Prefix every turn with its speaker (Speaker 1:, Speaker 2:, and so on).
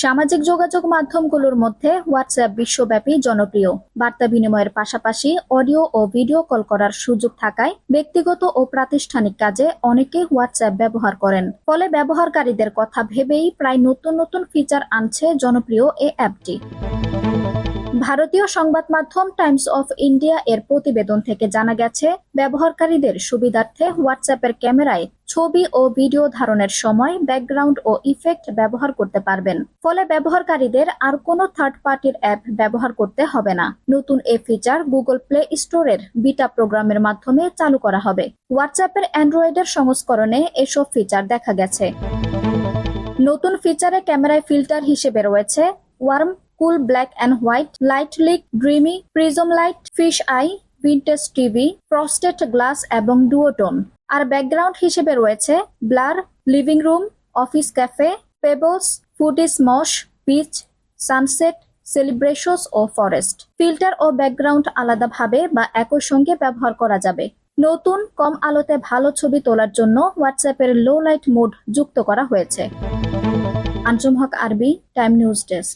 Speaker 1: সামাজিক যোগাযোগ মাধ্যমগুলোর মধ্যে হোয়াটসঅ্যাপ বিশ্বব্যাপী জনপ্রিয়। বার্তা বিনিময়ের পাশাপাশি অডিও ও ভিডিও কল করার সুযোগ থাকায় ব্যক্তিগত ও প্রাতিষ্ঠানিক কাজে অনেকে হোয়াটসঅ্যাপ ব্যবহার করেন। ফলে ব্যবহারকারীদের কথা ভেবেই প্রায় নতুন নতুন ফিচার আনছে জনপ্রিয় এই অ্যাপটি। ভারতীয় সংবাদ মাধ্যম টাইমস অফ ইন্ডিয়া এর প্রতিবেদন থেকে জানা গেছে, ব্যবহারকারীদের সুবিধার্থে হোয়াটসঅ্যাপের ক্যামেরায় ছবি ও ভিডিও ধারণের সময় ব্যাকগ্রাউন্ড ও ইফেক্ট ব্যবহার করতে পারবেন। ফলে ব্যবহারকারীদের আর কোনো থার্ড পার্টির অ্যাপ ব্যবহার করতে হবে না। নতুন এই ফিচার গুগল প্লে স্টোরের বিটা প্রোগ্রামের মাধ্যমে চালু করা হবে। হোয়াটসঅ্যাপের অ্যান্ড্রয়েডের সংস্করণে এসব ফিচার দেখা গেছে। নতুন ফিচারে ক্যামেরায় ফিল্টার হিসেবে রয়েছে warm, cool black and white, light leak, dreamy, prism light, fish eye, vintage TV, frosted glass এবং ডুওটোন। আর ব্যাকগ্রাউন্ড হিসেবে রয়েছে blur, living room, office cafe, pebbles, foodies মশ, বিচ, সানসেট, সেলিব্রেশনস ও ফরেস্ট। ফিল্টার ও background আলাদাভাবে বা একই সঙ্গে ব্যবহার করা যাবে। নতুন কম আলোতে ভালো ছবি তোলার জন্য হোয়াটসঅ্যাপের লো লাইট মোড যুক্ত করা হয়েছে। আঞ্জুম হক আরবি, টাইম নিউজ ডেস্ক।